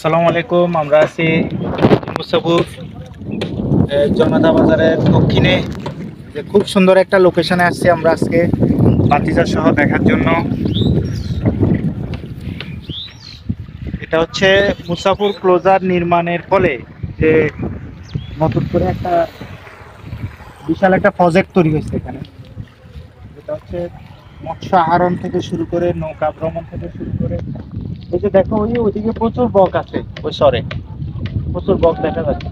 আসসালামু আলাইকুম। আমরা আছি মুসাফুর জনতা বাজারের দক্ষিণে। যে খুব সুন্দর একটা লোকেশনে আসছি আমরা আজকে বাতিজা সহ দেখার জন্য। এটা হচ্ছে মুসাফুর ক্লোজার নির্মাণের ফলে যে নতুন করে একটা বিশাল একটা প্রজেক্ট তৈরি হয়েছে এখানে। এটা হচ্ছে মৎস্য আহরণ থেকে শুরু করে নৌকা ভ্রমণ থেকে শুরু করে এই যে দেখো ওইদিকে প্রচুর বক আছে, ওই সরে প্রচুর বক দেখা যাচ্ছে।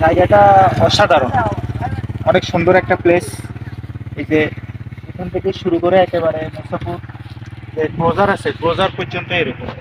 জায়গাটা অসাধারণ, অনেক সুন্দর একটা প্লেস। এই যে এখান থেকে শুরু করে একেবারে মুসাফুর যে ক্লোজার আছে ক্লোজার পর্যন্ত এরকম।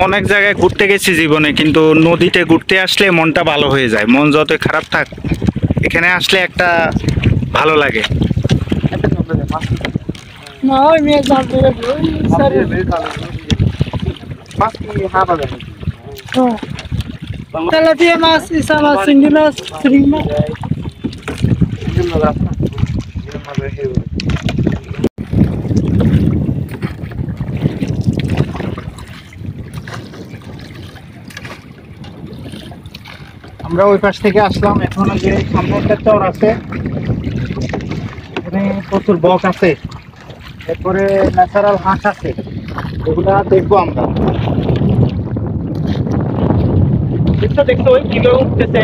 অনেক জায়গায় ঘুরতে গেছি জীবনে, কিন্তু নদীতে ঘুরতে আসলে মনটা ভালো হয়ে যায়। মন যতই খারাপ থাক, এখানে আসলে একটা ভালো লাগে। Tilapia mas, isa mas, hindi mas, string mas. আমরা ওই পাশ থেকে আসলাম। এখন যে সামনে একটা চর আছে, এখানে প্রচুর বক আছে, এরপরে ন্যাচারাল হাঁস আছে, এগুলা দেখবো আমরা। দেখছো দেখছো ওই কিভাবে উঠতেছে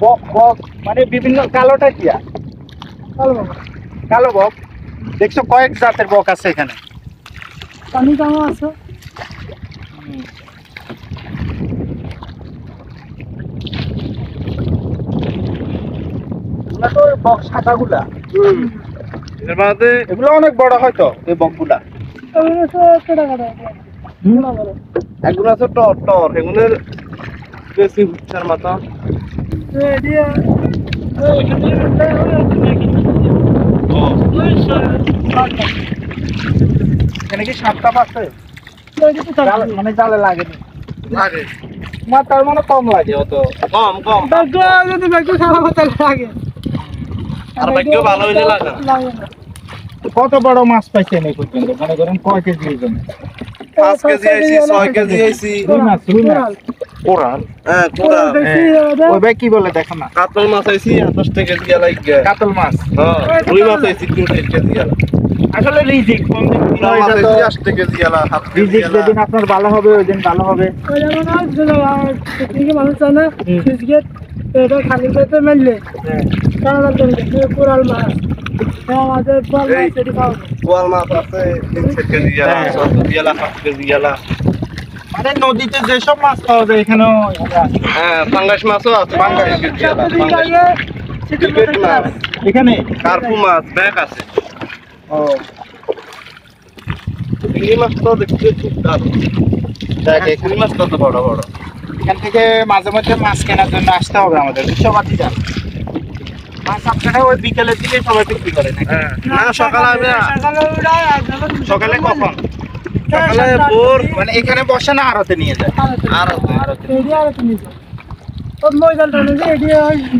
বক বক, মানে বিভিন্ন কালোটা কিয়া কালো বক। দেখছো কয়েক জাতের বক আছে এখানে। পানি কামো আছে। এগুলা তো বক সাদাগুলা, এগুলো অনেক বড় হয়তো এই বকগুলা। এগুলো আছে টর টর, এগুলোর বেশি উচ্চার মাথা। এখানে কি সাপ টাপ আছে? মানে জালে লাগেনি, লাগে তোমার তার মানে কম লাগে, অত কম কম। আর ভাগ্য ভালো হইলে লাগে। কত বড় মাছ পাইছেন এই পর্যন্ত? মনে করেন কয় কেজি ওজন? 5 কেজি আইছি, 6 কেজি আইছি। রুই মাছ কোরাল। হ্যাঁ, কোরাল। ওই ভাই কি বলে দেখো না। কাতল মাছ আইছি 28 কেজি গেলাই। কাতল মাছ। হ্যাঁ, রুই মাছ আইছি 28 কেজি গেলা। আসলে রিজিক কোন দিন কি হয় মাছ এটা তো আইছি 8 কেজি গেলা, 7 কেজি রিজিক গেলা। যেদিন আপনার ভালো হবে ওই দিন ভালো হবে। কোরাল মাছ আমাদের বোয়াল মাছ আছে 3 কেজি গেলা, 7 গেলা, 7 কেজি গেলা। মানে নদীতে যেসব মাছ পাওয়া যায় এখানেও আছে। হ্যাঁ, পাঙ্গাস মাছও আছে, পাঙ্গাস কেজি গেলা। ক্রিকেট মাছ, এখানে কার্পু মাছ, ব্যাক আছে। ও চিংড়ি মাছ তো দেখতে খুব দারুণ। দেখ চিংড়ি মাছ কত বড় বড়। এখান থেকে মাঝে মধ্যে মাছ কেনার জন্য আসতে হবে আমাদের, বিশ্ববাদী যান। মাছ আপনারা ওই বিকেলের দিকে সবাই বিক্রি করে নাকি? হ্যাঁ, না সকালে আমি সকালে কখন? সকালে ভোর মানে এখানে বসে না আড়তে নিয়ে যায়?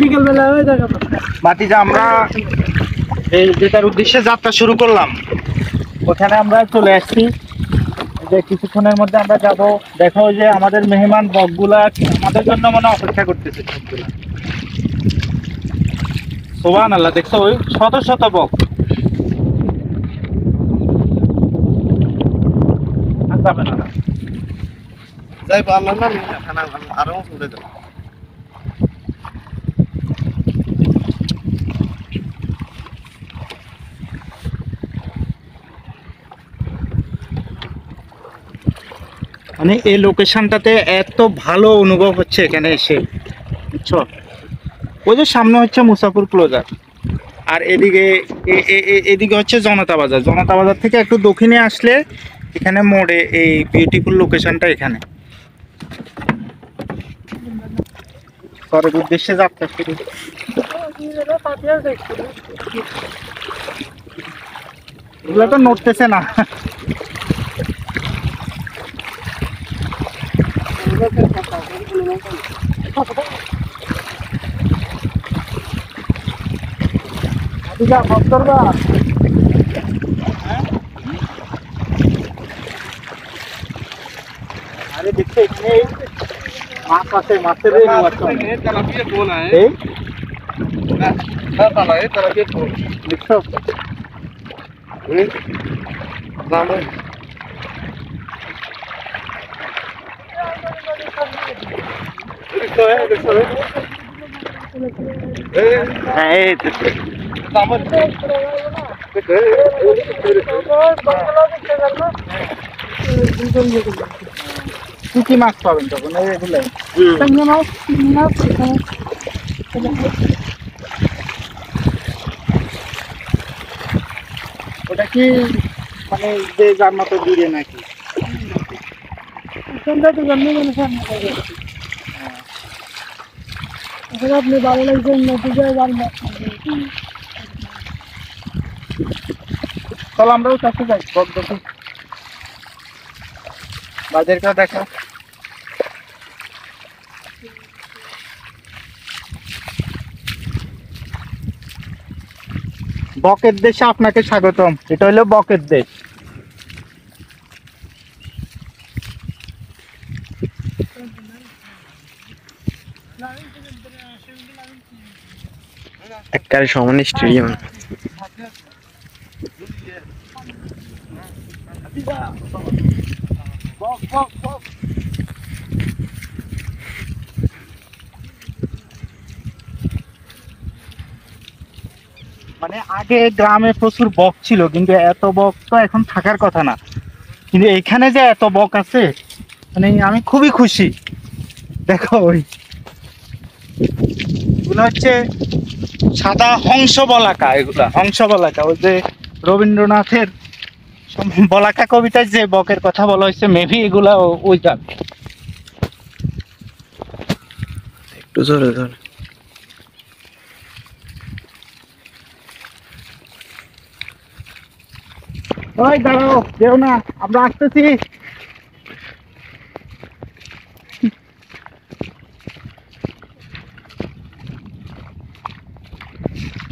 বিকেল বেলা হয়ে দেখা বাতিজা আমরা এই যেটার উদ্দেশ্যে যাত্রা শুরু করলাম ওখানে আমরা চলে আসছি। এই যে কিছুক্ষণের মধ্যে আমরা যাব। দেখো যে আমাদের মেহমান বকগুলা আমাদের জন্য মনে অপেক্ষা করতেছে সবগুলা। সুবহানাল্লাহ, দেখছো ওই শত শত বক। আর যাবে না। যাই পারলাম না, খানা আরো উঠে দেবো। মানে এই লোকেশনটাতে এত ভালো অনুভব হচ্ছে এখানে এসে, বুঝছো? ওই যে সামনে হচ্ছে মুসাফুর ক্লোজার, আর এদিকে এদিকে হচ্ছে জনতা বাজার। জনতা বাজার থেকে একটু দক্ষিণে আসলে এখানে মোড়ে এই বিউটিফুল লোকেশনটা এখানে। শহরের উদ্দেশ্যে যাত্রা শুরু। এগুলো তো নড়তেছে না। আরে দেখতে এখানে মাছ আছে, মাছের এই তেলাপিয়া কোন আয় এই না তালা এ তেলাপিয়া কোন দেখছো নাম হ্যাঁ এই তো। কি কি মাছ পাবেন তখন এগুলো? ট্যাংরা মাছ, চিংড়ি মাছ, এখানে ওটা কি মানে যে যার মতো দূরে নাকি? এখানটা তো জন্মে মানে সামনে থাকে। এখন আপনি ভালো লাগছে নদী যায় জাল মাছ মারবেন। চল আমরাও কাছে যাই, বক দেখি বাজারটা দেখা। বকের দেশে আপনাকে স্বাগতম। এটা হলো বকের দেশ। একবারে সমান স্টেডিয়াম। মানে আগে গ্রামে প্রচুর বক ছিল, কিন্তু এত বক তো এখন থাকার কথা না। কিন্তু এখানে যে এত বক আছে, মানে আমি খুবই খুশি। দেখো ওই এগুলো হচ্ছে সাদা হংস বলাকা, এগুলা হংস বলাকা। ওই যে রবীন্দ্রনাথের বলাকা কবিতায় যে বকের কথা বলা হয়েছে, মেবি এগুলা ওই জাত। একটু জোরে ধর। ওই দাঁড়াও, যেও না, আমরা আসতেছি।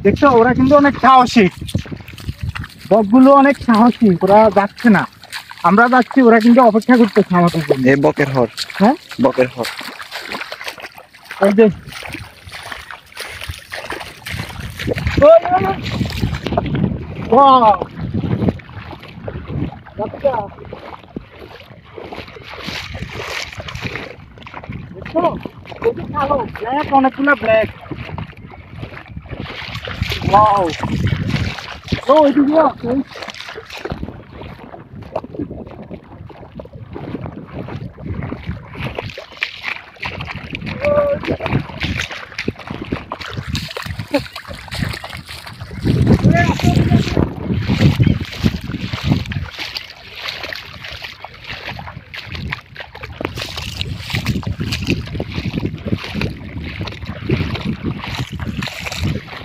দেখছো ওরা কিন্তু অনেক সাহসী, বকগুলো অনেক সাহসী, ওরা যাচ্ছে না। আমরা যাচ্ছি, ওরা কিন্তু অপেক্ষা করতেছে আমাদের জন্য। এই বকের হর, হ্যাঁ বকের হর। ওই যে Wow! বাচ্চা দেখো, ওই যে কালো ব্ল্যাক, অনেকগুলো ব্ল্যাক। ওয়াও, ও ওইদিকে আছে।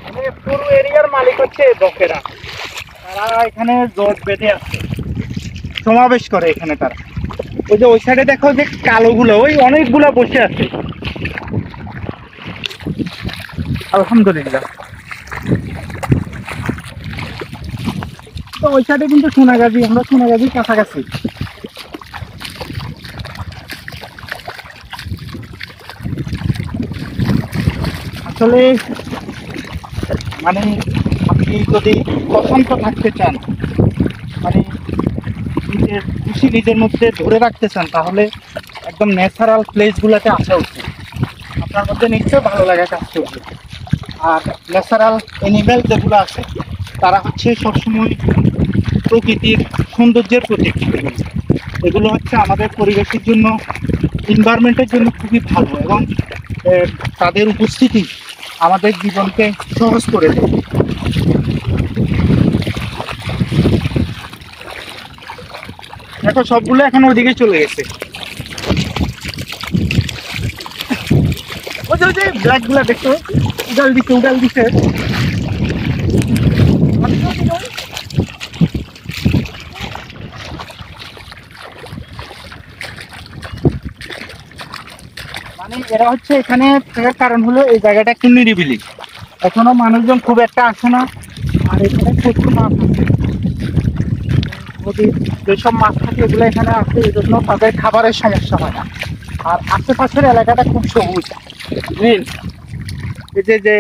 মানে পুরো এরিয়ার মালিক হচ্ছে বকেরা। তারা এখানে জোট বেঁধে আছে, সমাবেশ করে এখানে তারা। ওই যে ওই সাইডে দেখো যে কালোগুলো, ওই অনেকগুলা বসে আছে। আলহামদুলিল্লাহ। তো ওই সাইডে কিন্তু সোনাগাজী, আমরা সোনাগাজীর কাছাকাছি। আসলে মানে আপনি যদি প্রশান্ত থাকতে চান, মানে নিজের খুশি নিজের মধ্যে ধরে রাখতে চান, তাহলে একদম ন্যাচারাল প্লেসগুলোতে আসা উচিত। আপনার মধ্যে নিশ্চয়ই ভালো লাগা কাজ করবে। আর ন্যাচারাল অ্যানিম্যাল যেগুলো আছে, তারা হচ্ছে সবসময় প্রকৃতির সৌন্দর্যের প্রতীক। এগুলো হচ্ছে আমাদের পরিবেশের জন্য, এনভায়রনমেন্টের জন্য খুবই ভালো, এবং তাদের উপস্থিতি আমাদের জীবনকে সহজ করে দেয়। দেখো সবগুলো এখন ওদিকে চলে গেছে। ওই যে ব্ল্যাক গুলা দেখছো, উড়াল দিছে। মানে এরা হচ্ছে এখানে থাকার কারণ হলো এই জায়গাটা একটু নিরিবিলি, এখনো মানুষজন খুব একটা আসে না। আর এখানে প্রচুর মাছ আছে, নদীর যেসব মাছ থাকে এগুলো এখানে আছে, এই জন্য তাদের খাবারের সমস্যা হয় না। আর আশেপাশের এলাকাটা খুব সবুজ গ্রিন, এই যে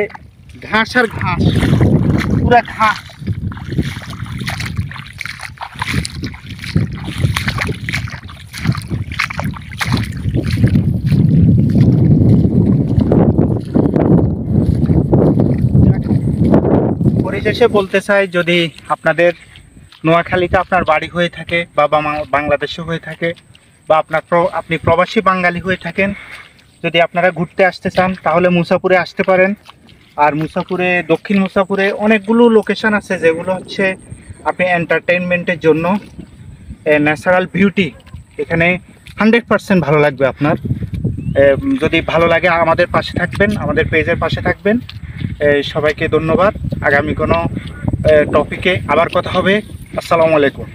ঘাস আর ঘাস, পুরা ঘাস। পরিশেষে বলতে চাই, যদি আপনাদের নোয়াখালীতে আপনার বাড়ি হয়ে থাকে বা বাংলাদেশে হয়ে থাকে, বা আপনি প্রবাসী বাঙালি হয়ে থাকেন, যদি আপনারা ঘুরতে আসতে চান তাহলে মুসাপুরে আসতে পারেন। আর দক্ষিণ মুসাপুরে অনেকগুলো লোকেশন আছে যেগুলো হচ্ছে আপনি এন্টারটেইনমেন্টের জন্য, ন্যাচারাল বিউটি, এখানে 100% ভালো লাগবে আপনার। যদি ভালো লাগে আমাদের পাশে থাকবেন, আমাদের পেজের পাশে থাকবেন। সবাইকে ধন্যবাদ। আগামী কোনো টপিকে আবার কথা হবে। আসসালামু আলাইকুম।